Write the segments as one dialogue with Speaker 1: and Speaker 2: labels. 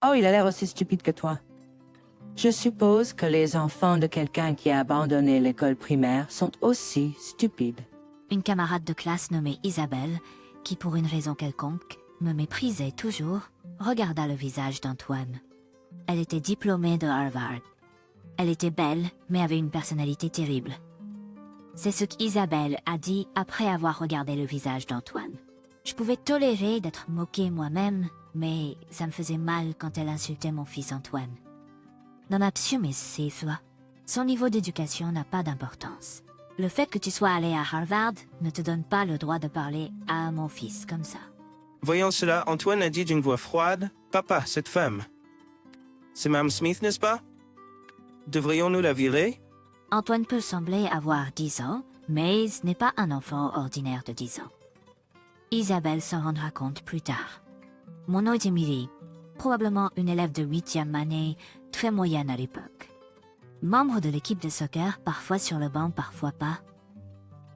Speaker 1: Oh, il a l'air aussi stupide que toi. Je suppose que les enfants de quelqu'un qui a abandonné l'école primaire sont aussi stupides.
Speaker 2: Une camarade de classe nommée Isabelle, qui pour une raison quelconque me méprisait toujours, regarda le visage d'Antoine. Elle était diplômée de Harvard. Elle était belle, mais avait une personnalité terrible. C'est ce qu'Isabelle a dit après avoir regardé le visage d'Antoine. Je pouvais tolérer d'être moquée moi-même, mais ça me faisait mal quand elle insultait mon fils Antoine. Non absolutamente, son niveau d'éducation n'a pas d'importance. Le fait que tu sois allé à Harvard ne te donne pas le droit de parler à mon fils comme ça.
Speaker 3: Voyant cela, Antoine a dit d'une voix froide, « Papa, cette femme. C'est Mme Smith, n'est-ce pas? Devrions-nous la virer? »
Speaker 2: Antoine peut sembler avoir 10 ans, mais ce n'est pas un enfant ordinaire de 10 ans. Isabelle s'en rendra compte plus tard. Mon nom est Emily, probablement une élève de 8e année, très moyenne à l'époque. Membre de l'équipe de soccer, parfois sur le banc, parfois pas.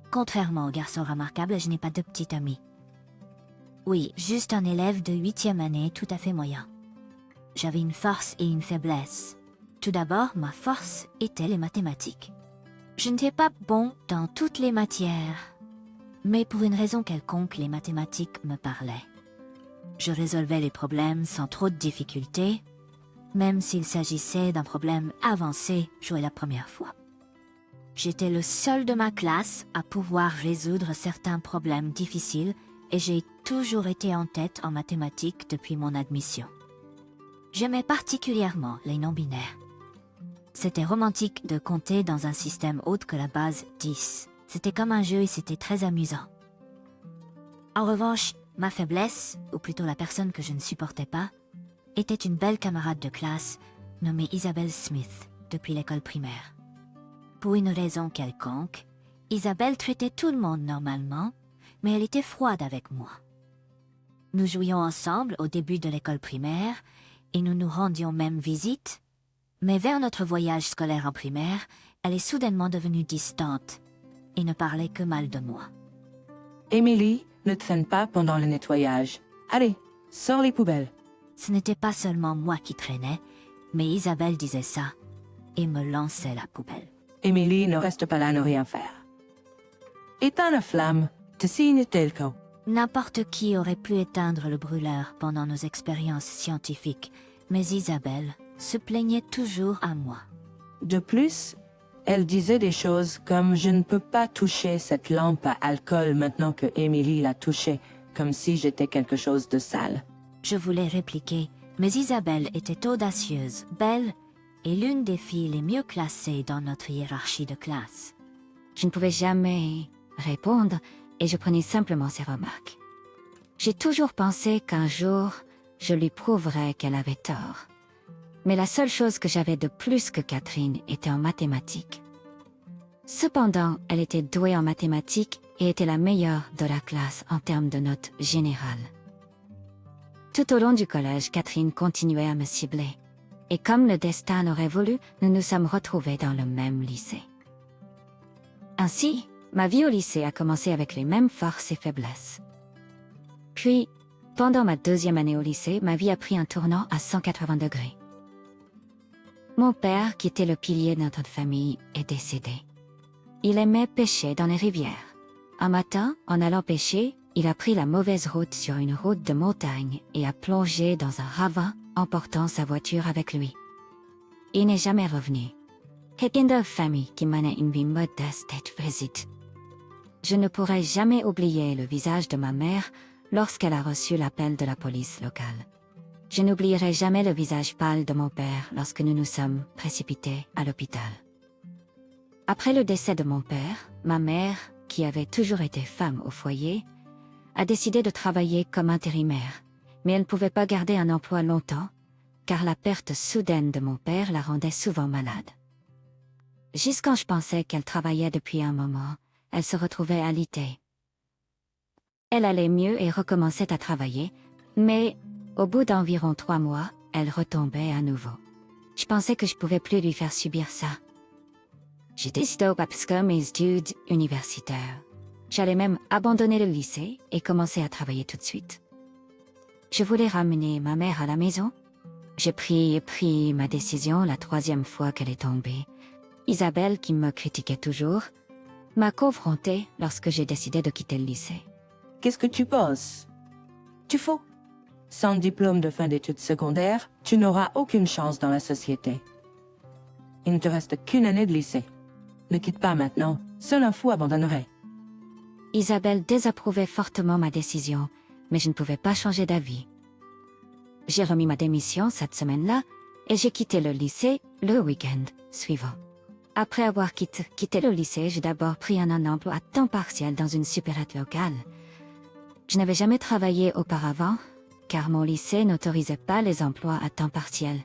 Speaker 2: Contrairement au garçon remarquable, je n'ai pas de petite amie. Oui, juste un élève de 8e année tout à fait moyen. J'avais une force et une faiblesse. Tout d'abord, ma force était les mathématiques. Je n'étais pas bon dans toutes les matières, mais pour une raison quelconque, les mathématiques me parlaient. Je résolvais les problèmes sans trop de difficultés, même s'il s'agissait d'un problème avancé joué la première fois. J'étais le seul de ma classe à pouvoir résoudre certains problèmes difficiles et j'ai toujours été en tête en mathématiques depuis mon admission. J'aimais particulièrement les non-binaires. C'était romantique de compter dans un système autre que la base 10. C'était comme un jeu et c'était très amusant. En revanche, ma faiblesse, ou plutôt la personne que je ne supportais pas, était une belle camarade de classe nommée Isabelle Smith depuis l'école primaire. Pour une raison quelconque, Isabelle traitait tout le monde normalement, mais elle était froide avec moi. Nous jouions ensemble au début de l'école primaire et nous nous rendions même visite, mais vers notre voyage scolaire en primaire, elle est soudainement devenue distante et ne parlait que mal de moi.
Speaker 1: Émilie, ne traîne pas pendant le nettoyage. Allez, sors les poubelles.
Speaker 2: Ce n'était pas seulement moi qui traînais, mais Isabelle disait ça et me lançait la poubelle.
Speaker 1: Émilie ne reste pas là à ne rien faire. Éteins la flamme, te signe Telco.
Speaker 2: N'importe qui aurait pu éteindre le brûleur pendant nos expériences scientifiques, mais Isabelle se plaignait toujours à moi.
Speaker 1: De plus, elle disait des choses comme « Je ne peux pas toucher cette lampe à alcool maintenant que Émilie l'a touchée », comme si j'étais quelque chose de sale.
Speaker 2: Je voulais répliquer, mais Isabelle était audacieuse, belle et l'une des filles les mieux classées dans notre hiérarchie de classe.
Speaker 4: Je ne pouvais jamais répondre et je prenais simplement ses remarques. J'ai toujours pensé qu'un jour, je lui prouverais qu'elle avait tort. Mais la seule chose que j'avais de plus que Catherine était en mathématiques. Cependant, elle était douée en mathématiques et était la meilleure de la classe en termes de notes générales. Tout au long du collège, Catherine continuait à me cibler. Et comme le destin aurait voulu, nous nous sommes retrouvés dans le même lycée. Ainsi, ma vie au lycée a commencé avec les mêmes forces et faiblesses. Puis, pendant ma 2e année au lycée, ma vie a pris un tournant à 180 degrés. Mon père, qui était le pilier de notre famille, est décédé. Il aimait pêcher dans les rivières. Un matin, en allant pêcher, il a pris la mauvaise route sur une route de montagne et a plongé dans un ravin, emportant sa voiture avec lui. Il n'est jamais revenu. Quelqu'un de famille qui menait une vie modeste et frésite. Je ne pourrai jamais oublier le visage de ma mère lorsqu'elle a reçu l'appel de la police locale. Je n'oublierai jamais le visage pâle de mon père lorsque nous nous sommes précipités à l'hôpital. Après le décès de mon père, ma mère, qui avait toujours été femme au foyer, a décidé de travailler comme intérimaire, mais elle ne pouvait pas garder un emploi longtemps, car la perte soudaine de mon père la rendait souvent malade. Juste quand je pensais qu'elle travaillait depuis un moment, elle se retrouvait alitée. Elle allait mieux et recommençait à travailler, mais au bout d'environ 3 mois, elle retombait à nouveau. Je pensais que je pouvais plus lui faire subir ça. J'ai décidé au PAPSCA mes études universitaires. J'allais même abandonner le lycée et commencer à travailler tout de suite. Je voulais ramener ma mère à la maison. J'ai pris ma décision la troisième fois qu'elle est tombée. Isabelle, qui me critiquait toujours, m'a confrontée lorsque j'ai décidé de quitter le lycée.
Speaker 1: Qu'est-ce que tu penses? Tu faux. Sans diplôme de fin d'études secondaires, tu n'auras aucune chance dans la société. Il ne te reste qu'une année de lycée. Ne quitte pas maintenant, seul un fou abandonnerait.
Speaker 4: Isabelle désapprouvait fortement ma décision, mais je ne pouvais pas changer d'avis. J'ai remis ma démission cette semaine-là et j'ai quitté le lycée le week-end suivant. Après avoir quitté le lycée, j'ai d'abord pris un emploi à temps partiel dans une supérette locale. Je n'avais jamais travaillé auparavant, car mon lycée n'autorisait pas les emplois à temps partiel.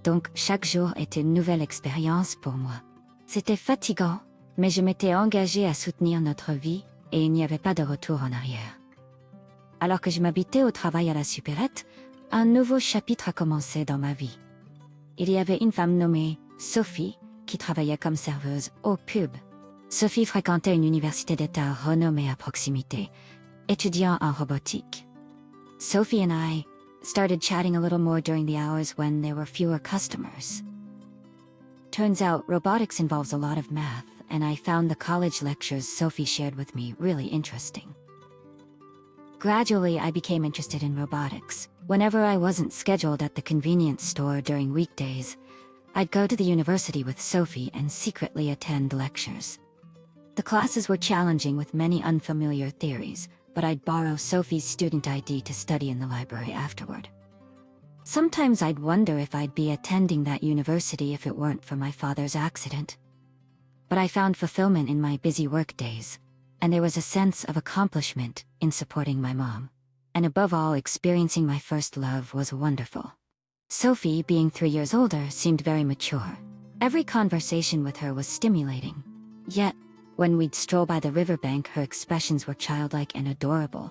Speaker 4: Donc chaque jour était une nouvelle expérience pour moi. C'était fatigant, mais je m'étais engagée à soutenir notre vie et il n'y avait pas de retour en arrière. Alors que je m'habitais au travail à la supérette, un nouveau chapitre a commencé dans ma vie. Il y avait une femme nommée Sophie qui travaillait comme serveuse au pub. Sophie fréquentait une université d'État renommée à proximité, étudiant en robotique. Sophie and I started chatting a little more during the hours when there were fewer customers. Turns out robotics involves a lot of math, and I found the college lectures Sophie shared with me really interesting. Gradually, I became interested in robotics. Whenever I wasn't scheduled at the convenience store during weekdays, I'd go to the university with Sophie and secretly attend lectures. The classes were challenging with many unfamiliar theories, but I'd borrow Sophie's student ID to study in the library afterward. Sometimes I'd wonder if I'd be attending that university if it weren't for my father's accident. But I found fulfillment in my busy work days, and there was a sense of accomplishment in supporting my mom. And above all, experiencing my first love was wonderful. Sophie, being 3 years older, seemed very mature. Every conversation with her was stimulating. Yet, when we'd stroll by the riverbank, her expressions were childlike and adorable.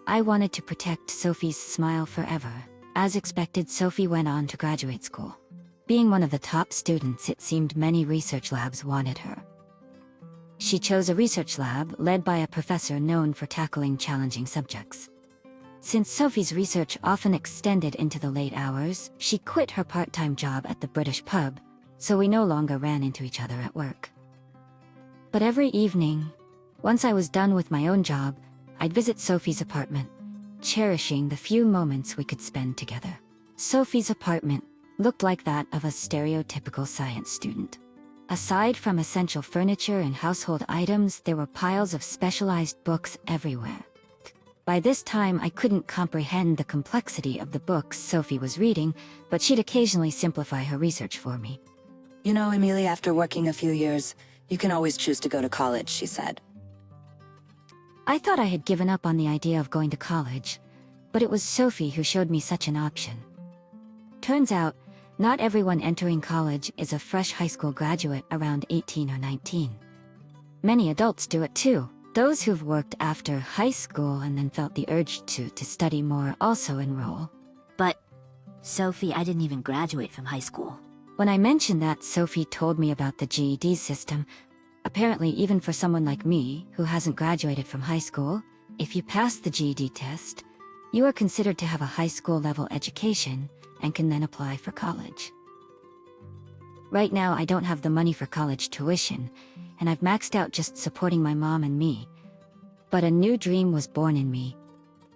Speaker 4: I wanted to protect Sophie's smile forever. As expected, Sophie went on to graduate school. Being one of the top students, it seemed many research labs wanted her. She chose a research lab led by a professor known for tackling challenging subjects. Since Sophie's research often extended into the late hours, she quit her part-time job at the British pub, so we no longer ran into each other at work. But every evening, once I was done with my own job, I'd visit Sophie's apartment, cherishing the few moments we could spend together. Sophie's apartment looked like that of a stereotypical science student. Aside from essential furniture and household items, there were piles of specialized books everywhere. By this time, I couldn't comprehend the complexity of the books Sophie was reading, but she'd occasionally simplify her research for me.
Speaker 5: You know, Emilie, after working a few years, you can always choose to go to college, she said.
Speaker 4: I thought I had given up on the idea of going to college, but it was Sophie who showed me such an option. Turns out, not everyone entering college is a fresh high school graduate around 18 or 19. Many adults do it too. Those who've worked after high school and then felt the urge to study more also enroll.
Speaker 2: But, Sophie, I didn't even graduate from high school.
Speaker 4: When I mentioned that, Sophie told me about the GED system. Apparently, even for someone like me, who hasn't graduated from high school, if you pass the GED test, you are considered to have a high school level education and can then apply for college. Right now, I don't have the money for college tuition, and I've maxed out just supporting my mom and me. But a new dream was born in me,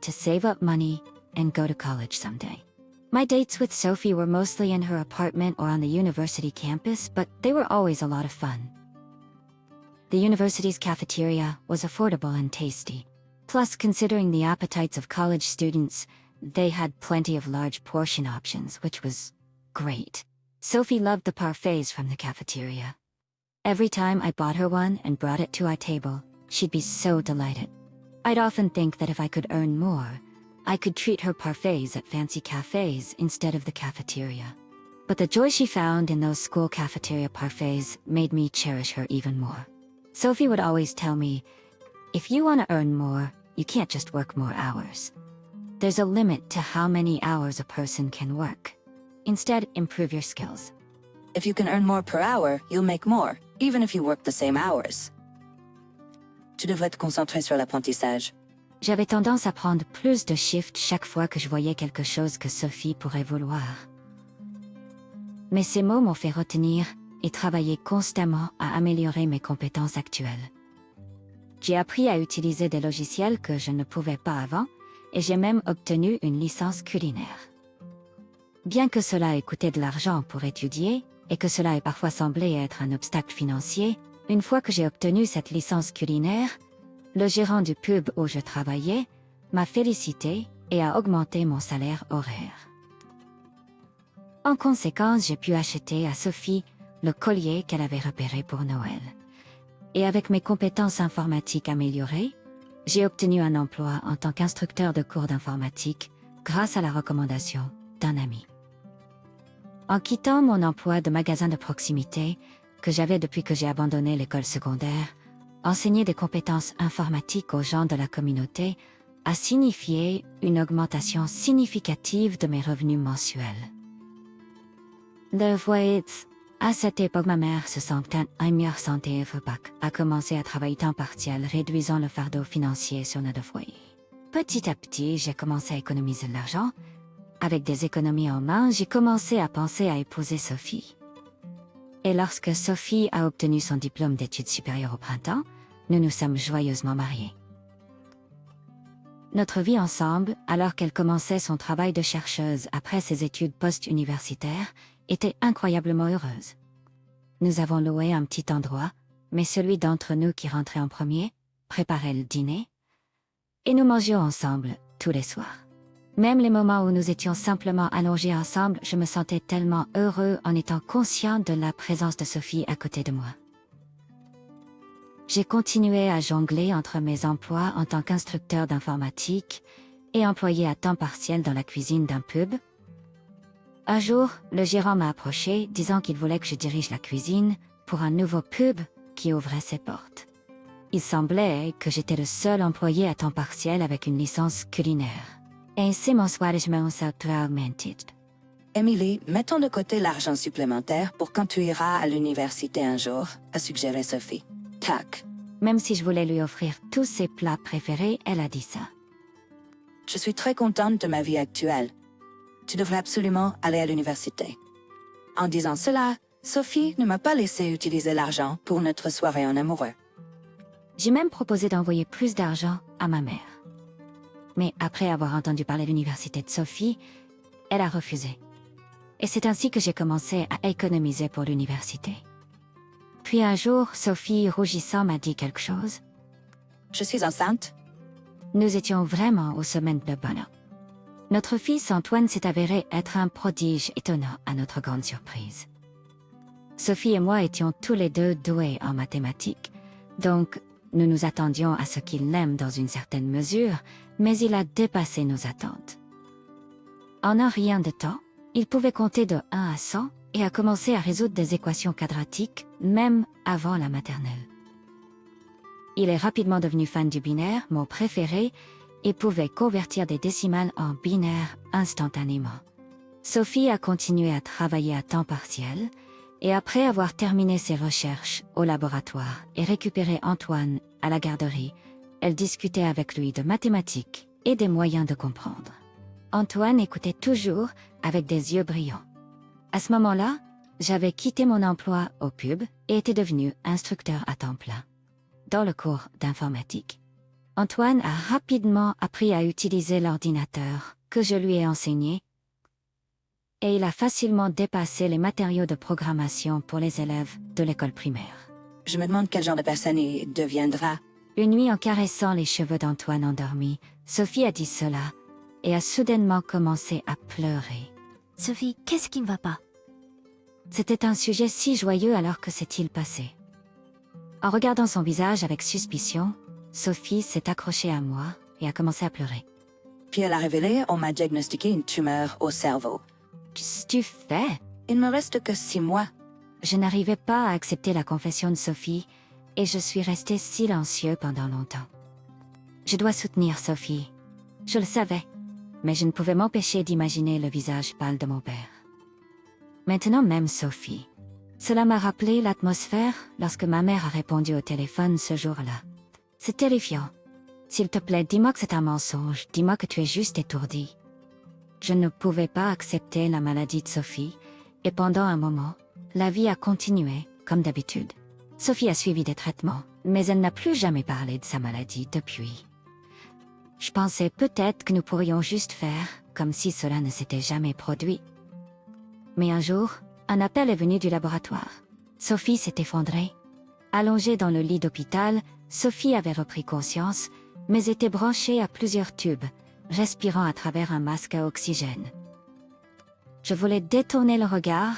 Speaker 4: to save up money and go to college someday. My dates with Sophie were mostly in her apartment or on the university campus, but they were always a lot of fun. The university's cafeteria was affordable and tasty. Plus, considering the appetites of college students, they had plenty of large portion options, which was great. Sophie loved the parfaits from the cafeteria. Every time I bought her one and brought it to our table, she'd be so delighted. I'd often think that if I could earn more, I could treat her parfaits at fancy cafes instead of the cafeteria. But the joy she found in those school cafeteria parfaits made me cherish her even more. Sophie would always tell me, if you want to earn more, you can't just work more hours. There's a limit to how many hours a person can work. Instead, improve your skills.
Speaker 5: If you can earn more per hour, you'll make more, even if you work the same hours. Tu devrais te concentrer sur l'apprentissage.
Speaker 4: J'avais tendance à prendre plus de shifts chaque fois que je voyais quelque chose que Sophie pourrait vouloir. Mais ces mots m'ont fait retenir et travailler constamment à améliorer mes compétences actuelles. J'ai appris à utiliser des logiciels que je ne pouvais pas avant, et j'ai même obtenu une licence culinaire. Bien que cela ait coûté de l'argent pour étudier, et que cela ait parfois semblé être un obstacle financier, une fois que j'ai obtenu cette licence culinaire, le gérant du pub où je travaillais m'a félicité et a augmenté mon salaire horaire. En conséquence, j'ai pu acheter à Sophie le collier qu'elle avait repéré pour Noël. Et avec mes compétences informatiques améliorées, j'ai obtenu un emploi en tant qu'instructeur de cours d'informatique grâce à la recommandation d'un ami. En quittant mon emploi de magasin de proximité, que j'avais depuis que j'ai abandonné l'école secondaire, enseigner des compétences informatiques aux gens de la communauté a signifié une augmentation significative de mes revenus mensuels. Le voyez, à cette époque, ma mère se sentant en meilleure santé et a commencé à travailler temps partiel, réduisant le fardeau financier sur notre foyer. Petit à petit, j'ai commencé à économiser de l'argent. Avec des économies en main, j'ai commencé à penser à épouser Sophie. Et lorsque Sophie a obtenu son diplôme d'études supérieures au printemps, nous nous sommes joyeusement mariés. Notre vie ensemble, alors qu'elle commençait son travail de chercheuse après ses études post-universitaires, était incroyablement heureuse. Nous avons loué un petit endroit, mais celui d'entre nous qui rentrait en premier préparait le dîner, et nous mangions ensemble tous les soirs. Même les moments où nous étions simplement allongés ensemble, je me sentais tellement heureux en étant conscient de la présence de Sophie à côté de moi. J'ai continué à jongler entre mes emplois en tant qu'instructeur d'informatique et employé à temps partiel dans la cuisine d'un pub. Un jour, le gérant m'a approché disant qu'il voulait que je dirige la cuisine pour un nouveau pub qui ouvrait ses portes. Il semblait que j'étais le seul employé à temps partiel avec une licence culinaire. Et c'est mon soir je me sens augmented.
Speaker 5: Emily, mettons de côté l'argent supplémentaire pour quand tu iras à l'université un jour, a suggéré Sophie. Tac.
Speaker 4: Même si je voulais lui offrir tous ses plats préférés, elle a dit ça.
Speaker 5: Je suis très contente de ma vie actuelle. Tu devrais absolument aller à l'université. En disant cela, Sophie ne m'a pas laissé utiliser l'argent pour notre soirée en amoureux.
Speaker 4: J'ai même proposé d'envoyer plus d'argent à ma mère. Mais après avoir entendu parler de l'université de Sophie, elle a refusé. Et c'est ainsi que j'ai commencé à économiser pour l'université. Puis un jour, Sophie, rougissant, m'a dit quelque chose.
Speaker 5: Je suis enceinte.
Speaker 4: Nous étions vraiment aux semaines de bonheur. Notre fils Antoine s'est avéré être un prodige étonnant à notre grande surprise. Sophie et moi étions tous les deux doués en mathématiques, donc nous nous attendions à ce qu'il l'aime dans une certaine mesure, mais il a dépassé nos attentes. En un rien de temps, il pouvait compter de 1 à 100 et a commencé à résoudre des équations quadratiques, même avant la maternelle. Il est rapidement devenu fan du binaire, mon préféré, et pouvait convertir des décimales en binaire instantanément. Sophie a continué à travailler à temps partiel, et après avoir terminé ses recherches au laboratoire et récupéré Antoine à la garderie, elle discutait avec lui de mathématiques et des moyens de comprendre. Antoine écoutait toujours avec des yeux brillants. À ce moment-là, j'avais quitté mon emploi au pub et était devenu instructeur à temps plein, dans le cours d'informatique. Antoine a rapidement appris à utiliser l'ordinateur que je lui ai enseigné et il a facilement dépassé les matériaux de programmation pour les élèves de l'école primaire.
Speaker 5: Je me demande quel genre de personne il deviendra.
Speaker 4: Une nuit, en caressant les cheveux d'Antoine endormi, Sophie a dit cela et a soudainement commencé à pleurer.
Speaker 2: Sophie, qu'est-ce qui ne va pas?
Speaker 4: C'était un sujet si joyeux alors que s'est-il passé? En regardant son visage avec suspicion, Sophie s'est accrochée à moi et a commencé à pleurer.
Speaker 5: Puis elle a révélé, on m'a diagnostiqué une tumeur au cerveau.
Speaker 4: Qu'est-ce que tu fais?
Speaker 5: Il me reste que 6 mois.
Speaker 4: Je n'arrivais pas à accepter la confession de Sophie et je suis resté silencieux pendant longtemps. Je dois soutenir Sophie. Je le savais, mais je ne pouvais m'empêcher d'imaginer le visage pâle de mon père. Maintenant même Sophie. Cela m'a rappelé l'atmosphère lorsque ma mère a répondu au téléphone ce jour-là. C'est terrifiant. S'il te plaît, dis-moi que c'est un mensonge, dis-moi que tu es juste étourdi. Je ne pouvais pas accepter la maladie de Sophie, Et pendant un moment, la vie a continué, comme d'habitude. Sophie a suivi des traitements, mais elle n'a plus jamais parlé de sa maladie depuis. Je pensais peut-être que nous pourrions juste faire comme si cela ne s'était jamais produit. Mais un jour, un appel est venu du laboratoire. Sophie s'est effondrée. Allongée dans le lit d'hôpital, Sophie avait repris conscience, mais était branchée à plusieurs tubes, respirant à travers un masque à oxygène. Je voulais détourner le regard,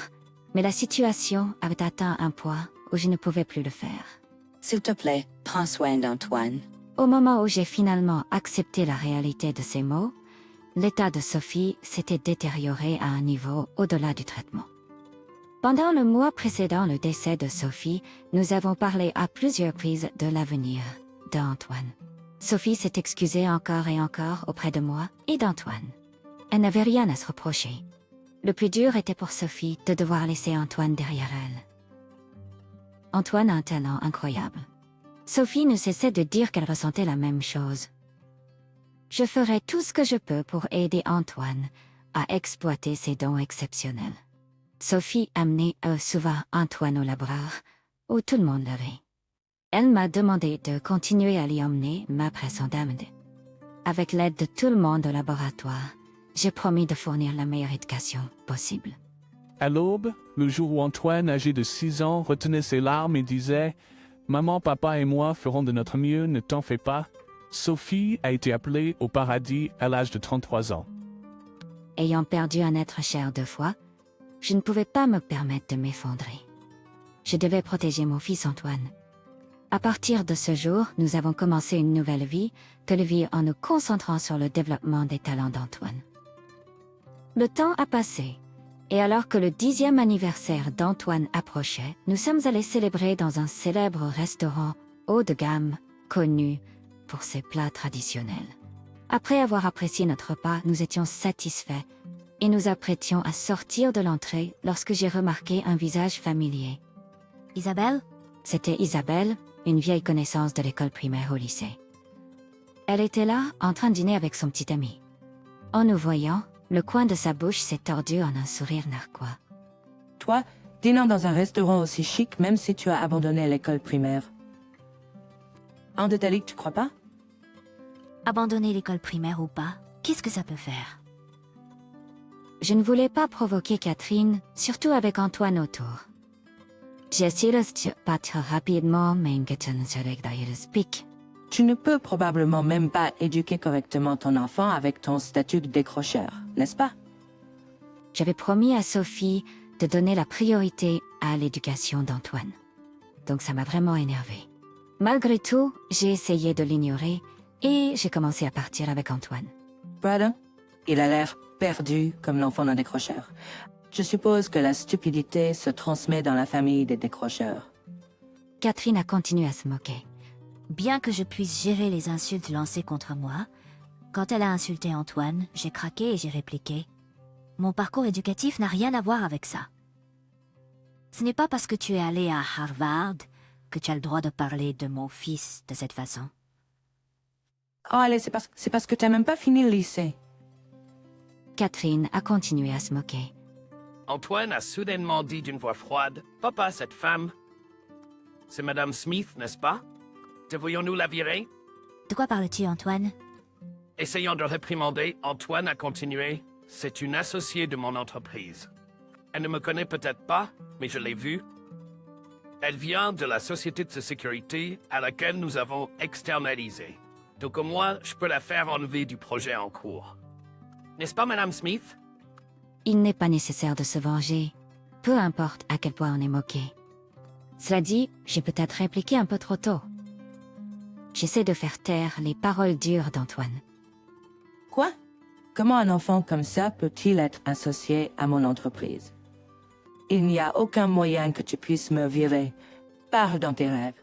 Speaker 4: mais la situation avait atteint un point où je ne pouvais plus le faire.
Speaker 5: S'il te plaît, prends soin d'Antoine.
Speaker 4: Au moment où j'ai finalement accepté la réalité de ces mots, l'état de Sophie s'était détérioré à un niveau au-delà du traitement. Pendant le mois précédant le décès de Sophie, nous avons parlé à plusieurs reprises de l'avenir d'Antoine. Sophie s'est excusée encore et encore auprès de moi et d'Antoine. Elle n'avait rien à se reprocher. Le plus dur était pour Sophie de devoir laisser Antoine derrière elle. Antoine a un talent incroyable. Sophie ne cessait de dire qu'elle ressentait la même chose. Je ferai tout ce que je peux pour aider Antoine à exploiter ses dons exceptionnels. Sophie amenait souvent Antoine au laboratoire, où tout le monde l'avait. Elle m'a demandé de continuer à l'y emmener après son DAMD. Avec l'aide de tout le monde au laboratoire, j'ai promis de fournir la meilleure éducation possible.
Speaker 6: À l'aube, le jour où Antoine, âgé de 6 ans, retenait ses larmes et disait « Maman, papa et moi ferons de notre mieux, ne t'en fais pas », Sophie a été appelée au paradis à l'âge de 33 ans.
Speaker 4: Ayant perdu un être cher 2 fois, je ne pouvais pas me permettre de m'effondrer. Je devais protéger mon fils Antoine. À partir de ce jour, nous avons commencé une nouvelle vie, que le vie en nous concentrant sur le développement des talents d'Antoine. Le temps a passé, et alors que le 10e anniversaire d'Antoine approchait, nous sommes allés célébrer dans un célèbre restaurant haut de gamme, connu pour ses plats traditionnels. Après avoir apprécié notre repas, nous étions satisfaits et nous apprêtions à sortir de l'entrée lorsque j'ai remarqué un visage familier.
Speaker 2: Isabelle?
Speaker 4: C'était Isabelle, une vieille connaissance de l'école primaire au lycée. Elle était là, en train de dîner avec son petit ami. En nous voyant, le coin de sa bouche s'est tordu en un sourire narquois.
Speaker 1: Toi, dînant dans un restaurant aussi chic même si tu as abandonné l'école primaire. En détail, tu crois pas?
Speaker 2: Abandonner l'école primaire ou pas, qu'est-ce que ça peut faire?
Speaker 4: Je ne voulais pas provoquer Catherine, surtout avec Antoine autour. J'ai essayé de battre rapidement, mais que tu ne serais pas speak.
Speaker 1: Tu ne peux probablement même pas éduquer correctement ton enfant avec ton statut de décrocheur, n'est-ce pas?
Speaker 4: J'avais promis à Sophie de donner la priorité à l'éducation d'Antoine. Donc ça m'a vraiment énervée. Malgré tout, j'ai essayé de l'ignorer et j'ai commencé à partir avec Antoine.
Speaker 1: Brandon, il a l'air perdu comme l'enfant d'un décrocheur. Je suppose que la stupidité se transmet dans la famille des décrocheurs.
Speaker 4: Catherine a continué à se moquer.
Speaker 2: Bien que je puisse gérer les insultes lancées contre moi, quand elle a insulté Antoine, j'ai craqué et j'ai répliqué « Mon parcours éducatif n'a rien à voir avec ça. Ce n'est pas parce que tu es allé à Harvard que tu as le droit de parler de mon fils de cette façon. »
Speaker 1: Oh allez, c'est parce que tu n'as même pas fini le lycée.
Speaker 4: Catherine a continué à se moquer.
Speaker 3: Antoine a soudainement dit d'une voix froide « Papa, cette femme, c'est Madame Smith, n'est-ce pas? Devrions-nous la virer ?»
Speaker 2: De quoi parles-tu, Antoine?
Speaker 3: Essayant de réprimander, Antoine a continué « C'est une associée de mon entreprise. Elle ne me connaît peut-être pas, mais je l'ai vue. Elle vient de la société de sécurité à laquelle nous avons externalisé. Donc au moins, je peux la faire enlever du projet en cours. N'est-ce pas, Madame Smith? »
Speaker 4: Il n'est pas nécessaire de se venger, peu importe à quel point on est moqué. Cela dit, j'ai peut-être répliqué un peu trop tôt. J'essaie de faire taire les paroles dures d'Antoine.
Speaker 1: Quoi? Comment un enfant comme ça peut-il être associé à mon entreprise? Il n'y a aucun moyen que tu puisses me virer. Parle dans tes rêves.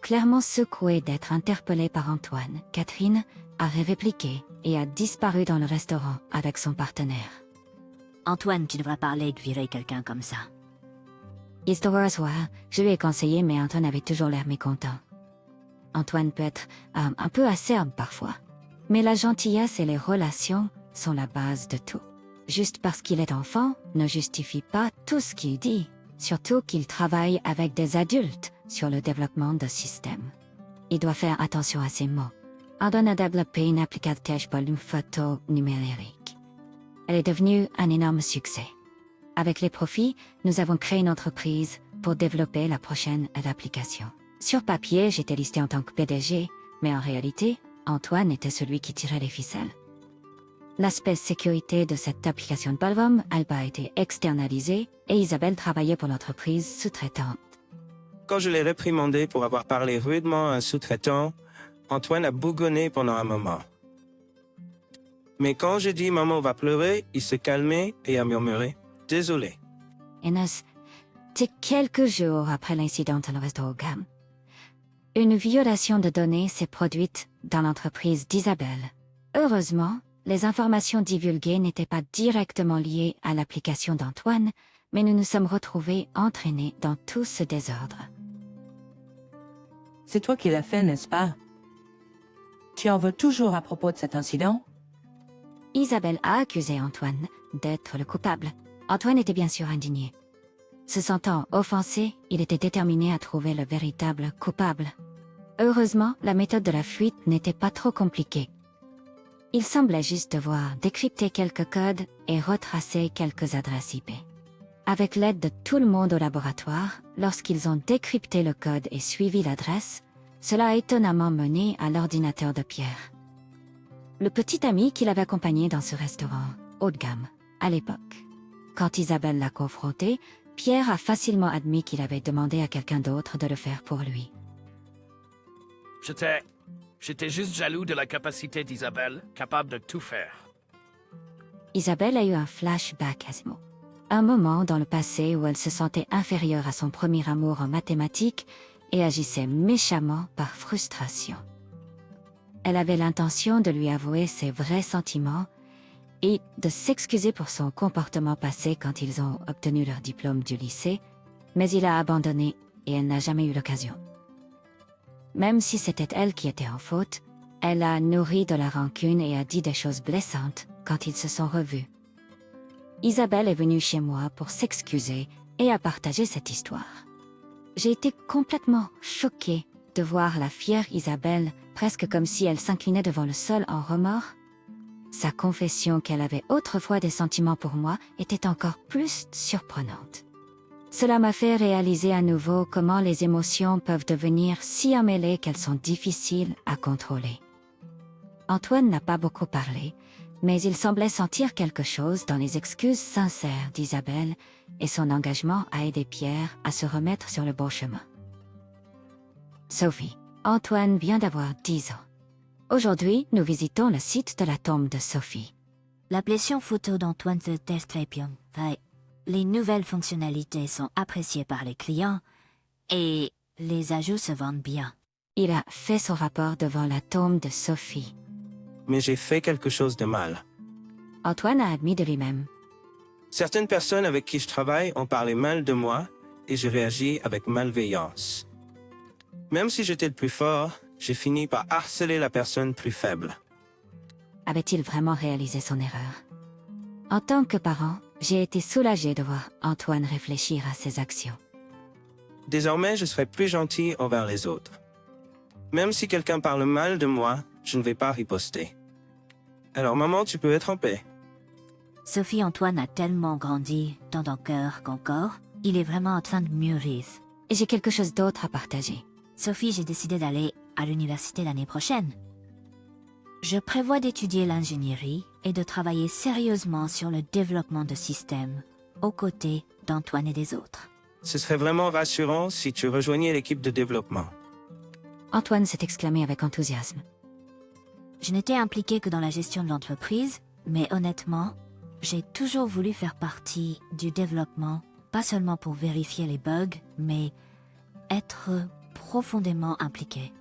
Speaker 4: Clairement secouée d'être interpellée par Antoine, Catherine a répliqué et a disparu dans le restaurant avec son partenaire.
Speaker 2: Antoine, tu devrais parler de virer quelqu'un comme ça.
Speaker 4: Histoire soit, je lui ai conseillé, mais Antoine avait toujours l'air mécontent. Antoine peut être un peu acerbe parfois, mais la gentillesse et les relations sont la base de tout. juste parce qu'il est enfant, ne justifie pas tout ce qu'il dit, surtout qu'il travaille avec des adultes sur le développement de systèmes. Il doit faire attention à ses mots. Antoine a développé une application pour une photo numérique. Elle est devenue un énorme succès. Avec les profits, nous avons créé une entreprise pour développer la prochaine application. Sur papier, j'étais listé en tant que PDG, mais en réalité, Antoine était celui qui tirait les ficelles. L'aspect sécurité de cette application de Balvom n'a pas été externalisé et Isabelle travaillait pour l'entreprise sous-traitante.
Speaker 7: Quand je l'ai réprimandé pour avoir parlé rudement à un sous-traitant, Antoine a bougonné pendant un moment. Mais quand j'ai dit « Maman va pleurer », il s'est calmé et a murmuré « Désolé ».
Speaker 4: C'était quelques jours après l'incident dans le restaurant. Une violation de données s'est produite dans l'entreprise d'Isabelle. Heureusement, les informations divulguées n'étaient pas directement liées à l'application d'Antoine, mais nous nous sommes retrouvés entraînés dans tout ce désordre.
Speaker 1: C'est toi qui l'as fait, n'est-ce pas? Tu en veux toujours à propos de cet incident?
Speaker 4: Isabelle a accusé Antoine d'être le coupable. Antoine était bien sûr indigné. Se sentant offensé, il était déterminé à trouver le véritable coupable. Heureusement, la méthode de la fuite n'était pas trop compliquée. Il semblait juste devoir décrypter quelques codes et retracer quelques adresses IP. Avec l'aide de tout le monde au laboratoire, lorsqu'ils ont décrypté le code et suivi l'adresse, cela a étonnamment mené à l'ordinateur de Pierre. Le petit ami qui l'avait accompagné dans ce restaurant, haut de gamme, à l'époque. Quand Isabelle l'a confronté, Pierre a facilement admis qu'il avait demandé à quelqu'un d'autre de le faire pour lui.
Speaker 3: J'étais juste jaloux de la capacité d'Isabelle, capable de tout faire.
Speaker 4: Isabelle a eu un flashback à ces mots. Un moment dans le passé où elle se sentait inférieure à son premier amour en mathématiques et agissait méchamment par frustration. Elle avait l'intention de lui avouer ses vrais sentiments et de s'excuser pour son comportement passé quand ils ont obtenu leur diplôme du lycée, mais il a abandonné et elle n'a jamais eu l'occasion. Même si c'était elle qui était en faute, elle a nourri de la rancune et a dit des choses blessantes quand ils se sont revus. Isabelle est venue chez moi pour s'excuser et a partagé cette histoire. J'ai été complètement choquée de voir la fière Isabelle, presque comme si elle s'inclinait devant le sol en remords. Sa confession qu'elle avait autrefois des sentiments pour moi était encore plus surprenante. Cela m'a fait réaliser à nouveau comment les émotions peuvent devenir si emmêlées qu'elles sont difficiles à contrôler. Antoine n'a pas beaucoup parlé, mais il semblait sentir quelque chose dans les excuses sincères d'Isabelle et son engagement à aider Pierre à se remettre sur le bon chemin. Sophie, Antoine vient d'avoir 10 ans. Aujourd'hui, nous visitons le site de la tombe de Sophie.
Speaker 2: L'appellation photo d'Antoine se teste très bien. Les nouvelles fonctionnalités sont appréciées par les clients et les ajouts se vendent bien.
Speaker 4: Il a fait son rapport devant la tombe de Sophie.
Speaker 7: Mais j'ai fait quelque chose de mal.
Speaker 4: Antoine a admis de lui-même.
Speaker 7: Certaines personnes avec qui je travaille ont parlé mal de moi et j'ai réagi avec malveillance. Même si j'étais le plus fort, j'ai fini par harceler la personne plus faible.
Speaker 4: Avait-il vraiment réalisé son erreur? En tant que parent, j'ai été soulagée de voir Antoine réfléchir à ses actions.
Speaker 7: Désormais, je serai plus gentil envers les autres. Même si quelqu'un parle mal de moi, je ne vais pas riposter. Alors maman, tu peux être en paix.
Speaker 2: Sophie Antoine a tellement grandi, tant en cœur qu'en corps, il est vraiment en train de mûrir.
Speaker 4: Et j'ai quelque chose d'autre à partager.
Speaker 2: Sophie, j'ai décidé d'aller à l'université l'année prochaine. Je prévois d'étudier l'ingénierie et de travailler sérieusement sur le développement de systèmes, aux côtés d'Antoine et des autres.
Speaker 7: Ce serait vraiment rassurant si tu rejoignais l'équipe de développement.
Speaker 4: Antoine s'est exclamé avec enthousiasme.
Speaker 2: Je n'étais impliquée que dans la gestion de l'entreprise, mais honnêtement, j'ai toujours voulu faire partie du développement, pas seulement pour vérifier les bugs, mais être profondément impliquée.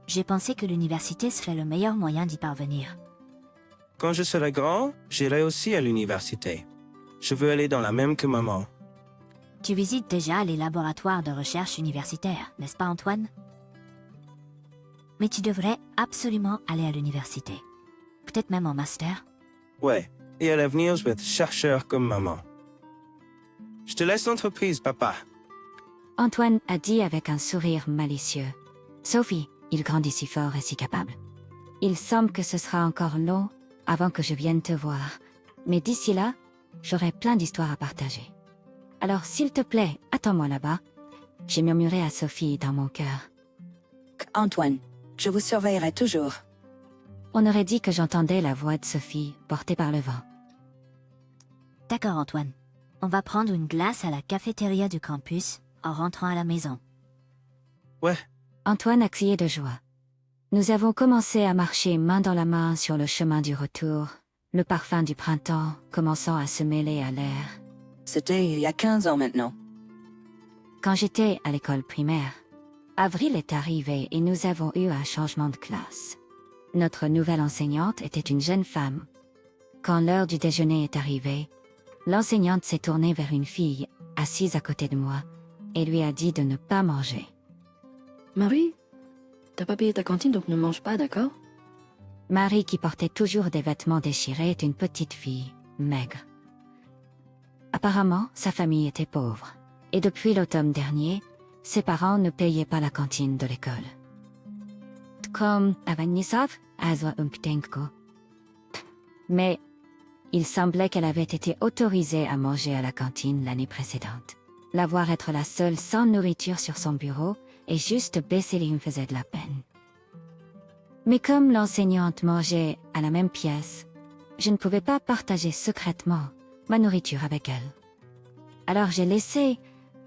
Speaker 2: J'ai pensé que l'université serait le meilleur moyen d'y parvenir.
Speaker 7: Quand je serai grand, j'irai aussi à l'université. Je veux aller dans la même que maman.
Speaker 2: Tu visites déjà les laboratoires de recherche universitaires, n'est-ce pas Antoine? Mais tu devrais absolument aller à l'université. Peut-être même en master.
Speaker 7: Ouais, et à l'avenir, je vais être chercheur comme maman. Je te laisse l'entreprise, papa.
Speaker 4: Antoine a dit avec un sourire malicieux. Sophie, il grandit si fort et si capable. Il semble que ce sera encore long avant que je vienne te voir. Mais d'ici là, j'aurai plein d'histoires à partager. Alors, s'il te plaît, attends-moi là-bas. J'ai murmuré à Sophie dans mon cœur.
Speaker 5: Antoine, je vous surveillerai toujours.
Speaker 4: On aurait dit que j'entendais la voix de Sophie portée par le vent.
Speaker 2: D'accord, Antoine. On va prendre une glace à la cafétéria du campus en rentrant à la maison.
Speaker 7: Ouais,
Speaker 4: Antoine a crié de joie. Nous avons commencé à marcher main dans la main sur le chemin du retour, le parfum du printemps commençant à se mêler à l'air.
Speaker 5: C'était il y a 15 ans maintenant.
Speaker 4: Quand j'étais à l'école primaire, avril est arrivé et nous avons eu un changement de classe. Notre nouvelle enseignante était une jeune femme. Quand l'heure du déjeuner est arrivée, l'enseignante s'est tournée vers une fille assise à côté de moi et lui a dit de ne pas manger.
Speaker 8: Marie, t'as pas payé ta cantine donc ne mange pas, d'accord?
Speaker 4: Marie, qui portait toujours des vêtements déchirés, est une petite fille, maigre. Apparemment, sa famille était pauvre, et depuis l'automne dernier, ses parents ne payaient pas la cantine de l'école. Comme Avanisov, mais il semblait qu'elle avait été autorisée à manger à la cantine l'année précédente. La voir être la seule sans nourriture sur son bureau et juste baisser les yeux me faisait de la peine. Mais comme l'enseignante mangeait à la même pièce, je ne pouvais pas partager secrètement ma nourriture avec elle. Alors j'ai laissé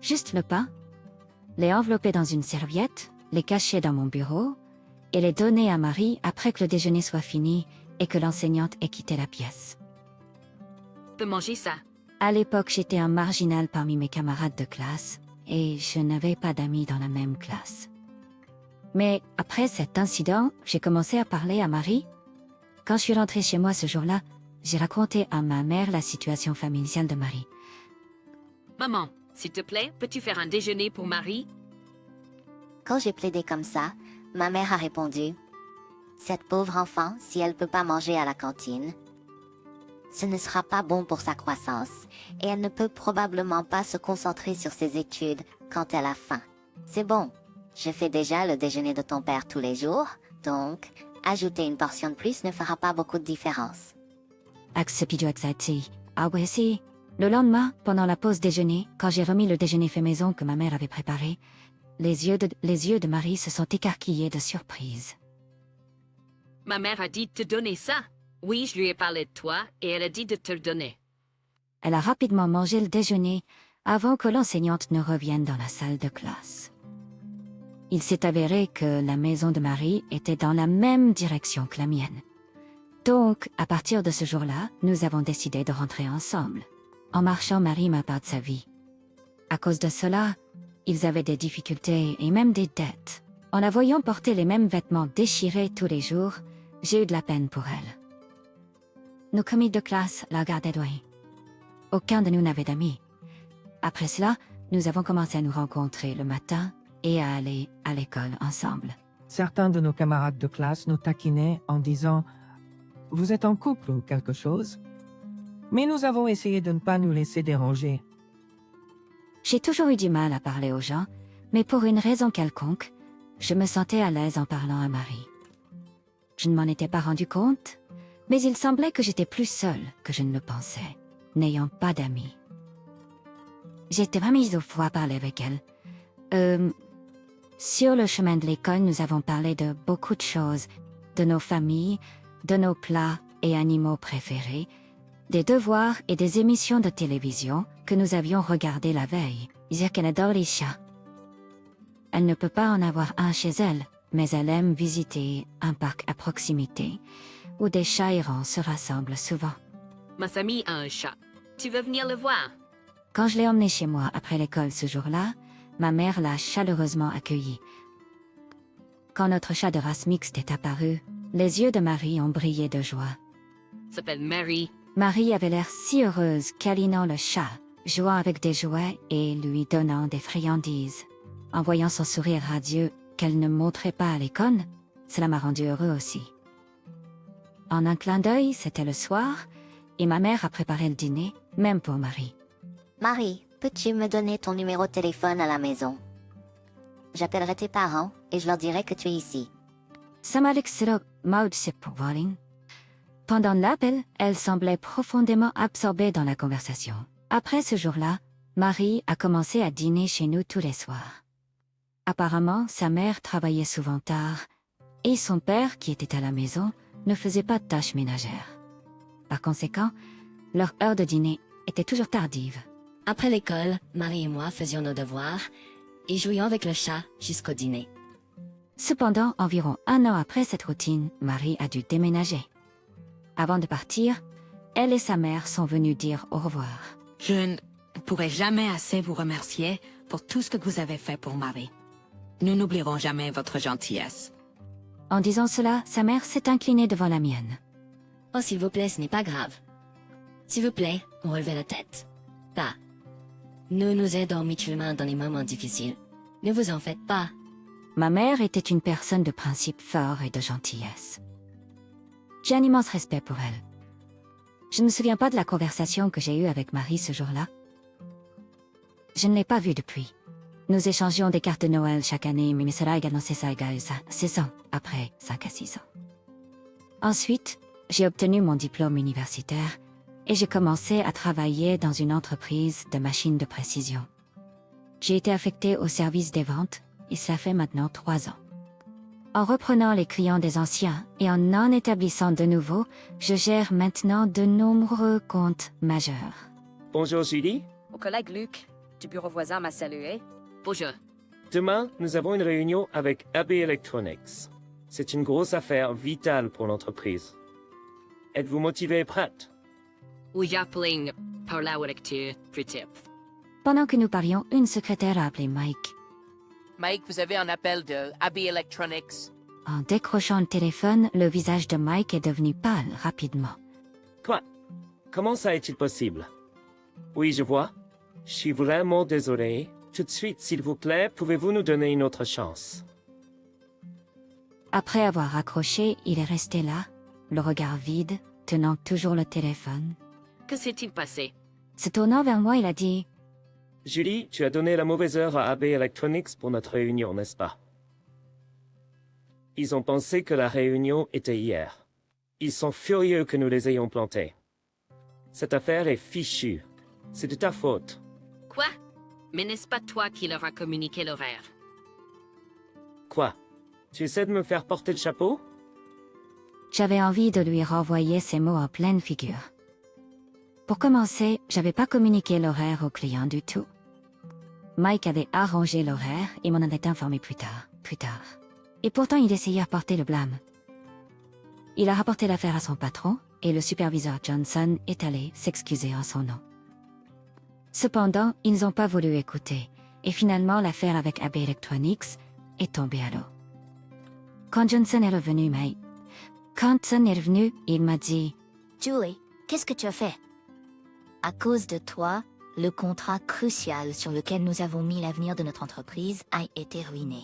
Speaker 4: juste le pain, les envelopper dans une serviette, les cacher dans mon bureau et les donner à Marie après que le déjeuner soit fini et que l'enseignante ait quitté la pièce.
Speaker 9: Peux manger ça.
Speaker 4: À l'époque, j'étais un marginal parmi mes camarades de classe et je n'avais pas d'amis dans la même classe. Mais après cet incident, j'ai commencé à parler à Marie. Quand je suis rentrée chez moi ce jour-là, j'ai raconté à ma mère la situation familiale de Marie.
Speaker 9: Maman, s'il te plaît, peux-tu faire un déjeuner pour Marie?
Speaker 2: Quand j'ai plaidé comme ça, ma mère a répondu « Cette pauvre enfant, si elle peut pas manger à la cantine, ce ne sera pas bon pour sa croissance et elle ne peut probablement pas se concentrer sur ses études quand elle a faim. C'est bon, je fais déjà le déjeuner de ton père tous les jours, donc ajouter une portion de plus ne fera pas beaucoup de différence. »
Speaker 4: Le lendemain, pendant la pause déjeuner, quand j'ai remis le déjeuner fait maison que ma mère avait préparé, les yeux de Marie se sont écarquillés de surprise.
Speaker 9: Ma mère a dit de te donner ça. Oui, je lui ai parlé de toi et elle a dit de te le donner.
Speaker 4: Elle a rapidement mangé le déjeuner avant que l'enseignante ne revienne dans la salle de classe. Il s'est avéré que la maison de Marie était dans la même direction que la mienne. Donc, à partir de ce jour-là, nous avons décidé de rentrer ensemble. En marchant, Marie m'a parlé de sa vie. À cause de cela, ils avaient des difficultés et même des dettes. En la voyant porter les mêmes vêtements déchirés tous les jours, j'ai eu de la peine pour elle. Nos commis de classe la regardaient de loin. Aucun de nous n'avait d'amis. Après cela, nous avons commencé à nous rencontrer le matin et à aller à l'école ensemble.
Speaker 10: Certains de nos camarades de classe nous taquinaient en disant « Vous êtes en couple ou quelque chose ?» Mais nous avons essayé de ne pas nous laisser déranger.
Speaker 4: J'ai toujours eu du mal à parler aux gens, mais pour une raison quelconque, je me sentais à l'aise en parlant à Marie. Je ne m'en étais pas rendu compte, mais il semblait que j'étais plus seule que je ne le pensais, n'ayant pas d'amis. J'étais pas mise au froid à parler avec elle. Sur le chemin de l'école, nous avons parlé de beaucoup de choses, de nos familles, de nos plats et animaux préférés, des devoirs et des émissions de télévision que nous avions regardées la veille. Dire qu'elle adore les chats. Elle ne peut pas en avoir un chez elle, mais elle aime visiter un parc à proximité, où des chats errants se rassemblent souvent.
Speaker 9: Ma famille a un chat. Tu veux venir le voir?
Speaker 4: Quand je l'ai emmenée chez moi après l'école ce jour-là, ma mère l'a chaleureusement accueillie. Quand notre chat de race mixte est apparu, les yeux de Marie ont brillé de joie.
Speaker 9: S'appelle Mary.
Speaker 4: Marie avait l'air si heureuse, câlinant le chat, jouant avec des jouets et lui donnant des friandises. En voyant son sourire radieux qu'elle ne montrait pas à l'école, cela m'a rendu heureux aussi. En un clin d'œil, c'était le soir, et ma mère a préparé le dîner, même pour Marie.
Speaker 11: Marie, peux-tu me donner ton numéro de téléphone à la maison? J'appellerai tes parents et je leur dirai que tu es ici.
Speaker 4: Samaliksilok Maudsipowaling. Pendant l'appel, elle semblait profondément absorbée dans la conversation. Après ce jour-là, Marie a commencé à dîner chez nous tous les soirs. Apparemment, sa mère travaillait souvent tard, et son père, qui était à la maison, ne faisait pas de tâches ménagères. Par conséquent, leur heure de dîner était toujours tardive.
Speaker 8: Après l'école, Marie et moi faisions nos devoirs et jouions avec le chat jusqu'au dîner.
Speaker 4: Cependant, environ 1 an après cette routine, Marie a dû déménager. Avant de partir, elle et sa mère sont venues dire au revoir.
Speaker 1: Je ne pourrai jamais assez vous remercier pour tout ce que vous avez fait pour Marie. Nous n'oublierons jamais votre gentillesse.
Speaker 4: En disant cela, sa mère s'est inclinée devant la mienne.
Speaker 8: Oh, s'il vous plaît, ce n'est pas grave. S'il vous plaît, relevez la tête. Pas. Nous nous aidons mutuellement dans les moments difficiles. Ne vous en faites pas.
Speaker 4: Ma mère était une personne de principe fort et de gentillesse. J'ai un immense respect pour elle. Je ne me souviens pas de la conversation que j'ai eue avec Marie ce jour-là. Je ne l'ai pas vue depuis. Nous échangions des cartes de Noël chaque année, mais cela également c'est ça égale 6 ans, après 5 à 6 ans. Ensuite, j'ai obtenu mon diplôme universitaire et j'ai commencé à travailler dans une entreprise de machines de précision. J'ai été affectée au service des ventes et cela fait maintenant 3 ans. En reprenant les clients des anciens et en en établissant de nouveaux, je gère maintenant de nombreux comptes majeurs.
Speaker 7: Bonjour Julie.
Speaker 12: Mon collègue Luc, du bureau voisin, m'a salué.
Speaker 9: Bonjour.
Speaker 7: Demain, nous avons une réunion avec AB Electronics. C'est une grosse affaire vitale pour l'entreprise. Êtes-vous motivé et prête?
Speaker 9: Oui, j'appelle par la lecture plus tip.
Speaker 4: Pendant que nous parlions, une secrétaire a appelé Mike.
Speaker 13: Mike, vous avez un appel de AB Electronics.
Speaker 4: En décrochant le téléphone, le visage de Mike est devenu pâle rapidement.
Speaker 7: Quoi? Comment ça est-il possible? Oui, je vois. Je suis vraiment désolé. Tout de suite, s'il vous plaît, pouvez-vous nous donner une autre chance?
Speaker 4: Après avoir raccroché, il est resté là, le regard vide, tenant toujours le téléphone.
Speaker 9: Que s'est-il passé?
Speaker 4: Se tournant vers moi, il a dit «
Speaker 7: Julie, tu as donné la mauvaise heure à AB Electronics pour notre réunion, n'est-ce pas? Ils ont pensé que la réunion était hier. Ils sont furieux que nous les ayons plantés. Cette affaire est fichue. C'est de ta faute.
Speaker 9: Quoi? Mais n'est-ce pas toi qui leur a communiqué l'horaire?
Speaker 7: Quoi? Tu essaies de me faire porter le chapeau? »
Speaker 4: J'avais envie de lui renvoyer ces mots en pleine figure. Pour commencer, j'avais pas communiqué l'horaire au client du tout. Mike avait arrangé l'horaire et m'en avait informé plus tard. Et pourtant, il essayait à porter le blâme. Il a rapporté l'affaire à son patron et le superviseur Johnson est allé s'excuser en son nom. Cependant, ils n'ont pas voulu écouter et finalement l'affaire avec AB Electronics est tombée à l'eau. Quand Johnson est revenu, il m'a dit
Speaker 11: « Julie, qu'est-ce que tu as fait? À cause de toi, le contrat crucial sur lequel nous avons mis l'avenir de notre entreprise a été ruiné.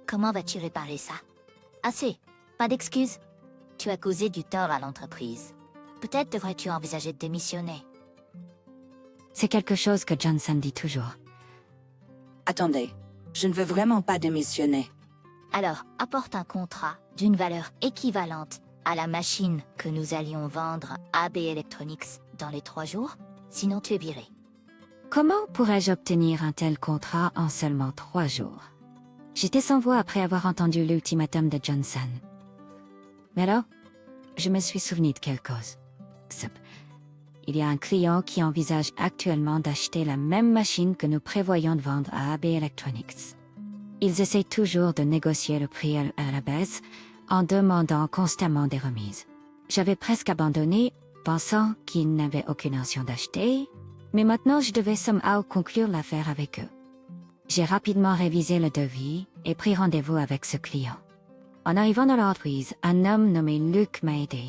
Speaker 11: Comment vas-tu réparer ça? Assez, pas d'excuses. Tu as causé du tort à l'entreprise. Peut-être devrais-tu envisager de démissionner. »
Speaker 4: C'est quelque chose que Johnson dit toujours.
Speaker 5: Attendez, je ne veux vraiment pas démissionner.
Speaker 11: Alors, apporte un contrat d'une valeur équivalente à la machine que nous allions vendre à AB Electronics dans les 3 jours, sinon tu es viré.
Speaker 4: Comment pourrais-je obtenir un tel contrat en seulement 3 jours? J'étais sans voix après avoir entendu l'ultimatum de Johnson. Mais alors, je me suis souvenu de quelque chose. Il y a un client qui envisage actuellement d'acheter la même machine que nous prévoyons de vendre à AB Electronics. Ils essaient toujours de négocier le prix à la baisse en demandant constamment des remises. J'avais presque abandonné, pensant qu'ils n'avaient aucune intention d'acheter, mais maintenant je devais somehow conclure l'affaire avec eux. J'ai rapidement révisé le devis et pris rendez-vous avec ce client. En arrivant dans l'entreprise, un homme nommé Luc m'a aidé.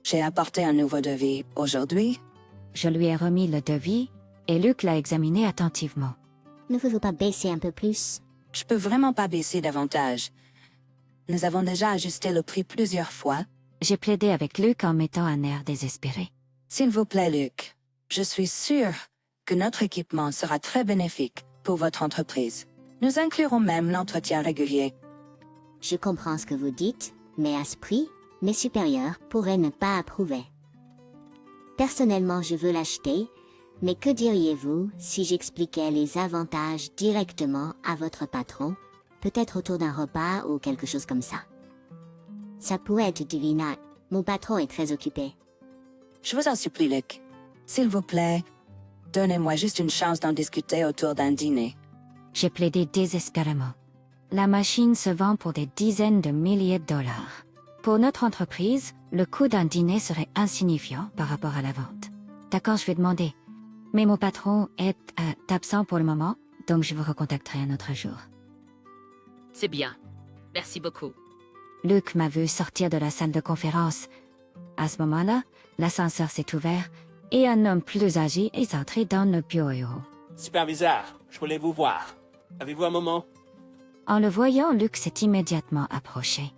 Speaker 5: J'ai apporté un nouveau devis aujourd'hui.
Speaker 4: Je lui ai remis le devis et Luc l'a examiné attentivement.
Speaker 11: Ne pouvez-vous pas baisser un peu plus?
Speaker 5: Je peux vraiment pas baisser davantage. Nous avons déjà ajusté le prix plusieurs fois.
Speaker 4: J'ai plaidé avec Luc en mettant un air désespéré.
Speaker 5: S'il vous plaît, Luc, je suis sûre que notre équipement sera très bénéfique pour votre entreprise. Nous inclurons même l'entretien régulier.
Speaker 11: Je comprends ce que vous dites, mais à ce prix, mes supérieurs pourraient ne pas approuver. Personnellement, je veux l'acheter, mais que diriez-vous si j'expliquais les avantages directement à votre patron, peut-être autour d'un repas ou quelque chose comme ça? Ça pourrait être divin. Mon patron est très occupé.
Speaker 5: Je vous en supplie, Luc. S'il vous plaît, donnez-moi juste une chance d'en discuter autour d'un dîner.
Speaker 4: J'ai plaidé désespérément. La machine se vend pour des dizaines de milliers de dollars. Pour notre entreprise, le coût d'un dîner serait insignifiant par rapport à la vente. D'accord, je vais demander. Mais mon patron est absent pour le moment, donc je vous recontacterai un autre jour.
Speaker 9: C'est bien. Merci beaucoup.
Speaker 4: Luc m'a vu sortir de la salle de conférence. À ce moment-là, l'ascenseur s'est ouvert et un homme plus âgé est entré dans le bureau.
Speaker 14: Superviseur, je voulais vous voir. Avez-vous un moment?
Speaker 4: En le voyant, Luc s'est immédiatement approché.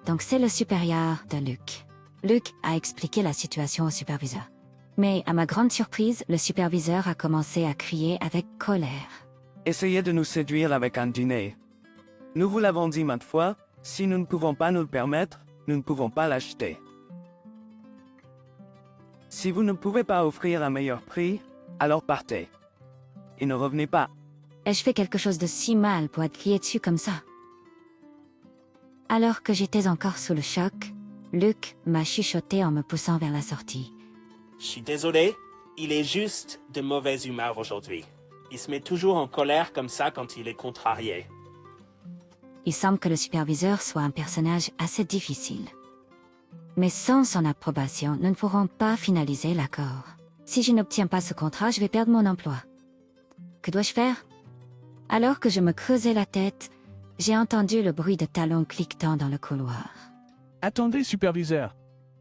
Speaker 4: Donc c'est le supérieur de Luc. Luc a expliqué la situation au superviseur. Mais à ma grande surprise, le superviseur a commencé à crier avec colère.
Speaker 15: Essayez de nous séduire avec un dîner. Nous vous l'avons dit maintes fois, si nous ne pouvons pas nous le permettre, nous ne pouvons pas l'acheter. Si vous ne pouvez pas offrir un meilleur prix, alors partez. Et ne revenez pas.
Speaker 4: Ai-je fait quelque chose de si mal pour être crié dessus comme ça? Alors que j'étais encore sous le choc, Luc m'a chuchoté en me poussant vers la sortie.
Speaker 14: Je suis désolé, il est juste de mauvaise humeur aujourd'hui. Il se met toujours en colère comme ça quand il est contrarié.
Speaker 4: Il semble que le superviseur soit un personnage assez difficile. Mais sans son approbation, nous ne pourrons pas finaliser l'accord. Si je n'obtiens pas ce contrat, je vais perdre mon emploi. Que dois-je faire? Alors que je me creusais la tête, j'ai entendu le bruit de talons cliquetant dans le couloir.
Speaker 6: Attendez, superviseur.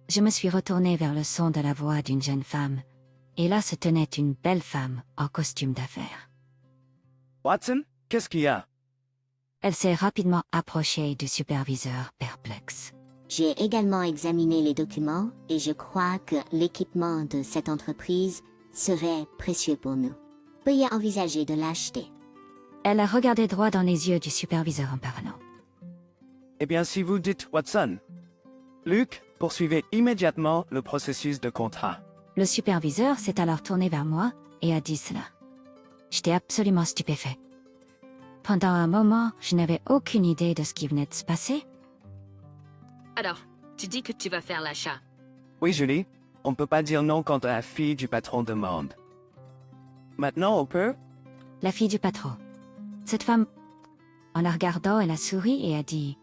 Speaker 4: Je me suis retournée vers le son de la voix d'une jeune femme, et là se tenait une belle femme en costume d'affaires.
Speaker 15: Watson, qu'est-ce qu'il y a?
Speaker 4: Elle s'est rapidement approchée du superviseur perplexe.
Speaker 11: J'ai également examiné les documents et je crois que l'équipement de cette entreprise serait précieux pour nous. Veuillez envisager de l'acheter.
Speaker 4: Elle a regardé droit dans les yeux du superviseur en parlant.
Speaker 15: Eh bien, si vous dites Watson. Luc, poursuivez immédiatement le processus de contrat.
Speaker 4: Le superviseur s'est alors tourné vers moi et a dit cela. J'étais absolument stupéfait. Pendant un moment, je n'avais aucune idée de ce qui venait de se passer.
Speaker 9: Alors, tu dis que tu vas faire l'achat.
Speaker 15: Oui, Julie, on ne peut pas dire non quand la fille du patron demande. Maintenant, on peut?
Speaker 4: La fille du patron. Cette femme, en la regardant, elle a souri et a dit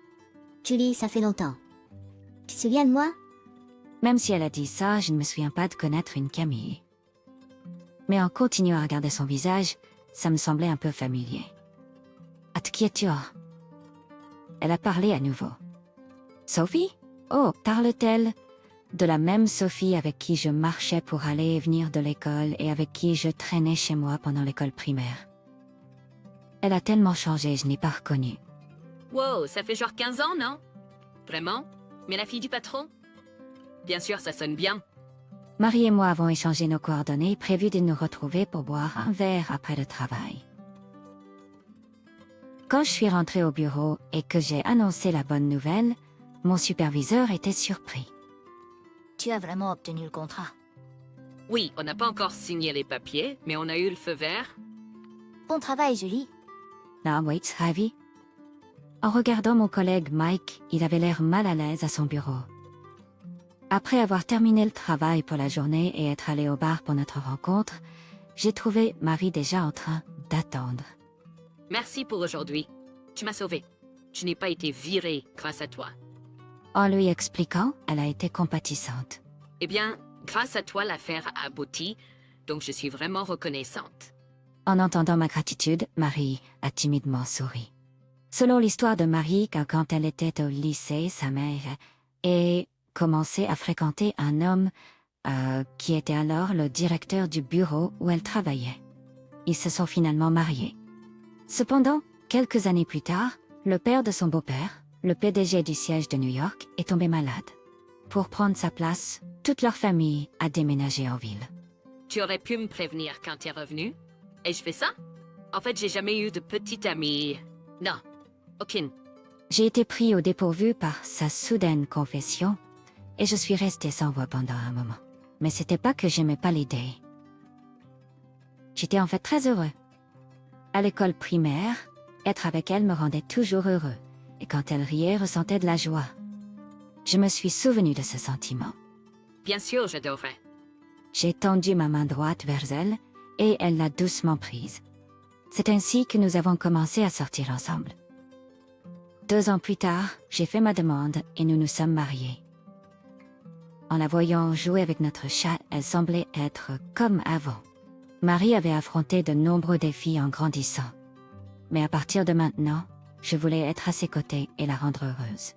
Speaker 4: «
Speaker 11: Julie, ça fait longtemps. Tu te souviens de moi? »
Speaker 4: Même si elle a dit ça, je ne me souviens pas de connaître une Camille. Mais en continuant à regarder son visage, ça me semblait un peu familier. « Atkiatur. » Elle a parlé à nouveau. « Sophie? Oh, parle-t-elle de la même Sophie avec qui je marchais pour aller et venir de l'école et avec qui je traînais chez moi pendant l'école primaire. Elle a tellement changé, je n'ai pas reconnu.
Speaker 9: Wow, ça fait genre 15 ans, non? Vraiment? Mais la fille du patron? Bien sûr, ça sonne bien.
Speaker 4: Marie et moi avons échangé nos coordonnées, prévu de nous retrouver pour boire un verre après le travail. Quand je suis rentrée au bureau et que j'ai annoncé la bonne nouvelle, mon superviseur était surpris.
Speaker 11: Tu as vraiment obtenu le contrat?
Speaker 9: Oui, on n'a pas encore signé les papiers, mais on a eu le feu vert.
Speaker 11: Bon travail, Julie.
Speaker 4: Now wait, Ivy. En regardant mon collègue Mike, il avait l'air mal à l'aise à son bureau. Après avoir terminé le travail pour la journée et être allé au bar pour notre rencontre, j'ai trouvé Marie déjà en train d'attendre.
Speaker 9: Merci pour aujourd'hui. Tu m'as sauvée. Je n'ai pas été virée grâce à toi.
Speaker 4: En lui expliquant, elle a été compatissante.
Speaker 9: Eh bien, grâce à toi, l'affaire a abouti, donc je suis vraiment reconnaissante.
Speaker 4: En entendant ma gratitude, Marie a timidement souri. Selon l'histoire de Marie, quand elle était au lycée, sa mère a commencé à fréquenter un homme qui était alors le directeur du bureau où elle travaillait. Ils se sont finalement mariés. Cependant, quelques années plus tard, le père de son beau-père, le PDG du siège de New York, est tombé malade. pour prendre sa place, toute leur famille a déménagé en ville.
Speaker 9: Tu aurais pu me prévenir quand t'es revenu. Et je fais ça? En fait, j'ai jamais eu de petite amie. Non, aucune.
Speaker 4: J'ai été pris au dépourvu par sa soudaine confession et je suis resté sans voix pendant un moment. Mais c'était pas que j'aimais pas l'idée. J'étais en fait très heureux. À l'école primaire, être avec elle me rendait toujours heureux et quand elle riait, ressentais de la joie. Je me suis souvenu de ce sentiment.
Speaker 9: Bien sûr, je devrais.
Speaker 4: J'ai tendu ma main droite vers elle et elle l'a doucement prise. C'est ainsi que nous avons commencé à sortir ensemble. 2 ans plus tard, j'ai fait ma demande et nous nous sommes mariés. En la voyant jouer avec notre chat, elle semblait être comme avant. Marie avait affronté de nombreux défis en grandissant. Mais à partir de maintenant, je voulais être à ses côtés et la rendre heureuse.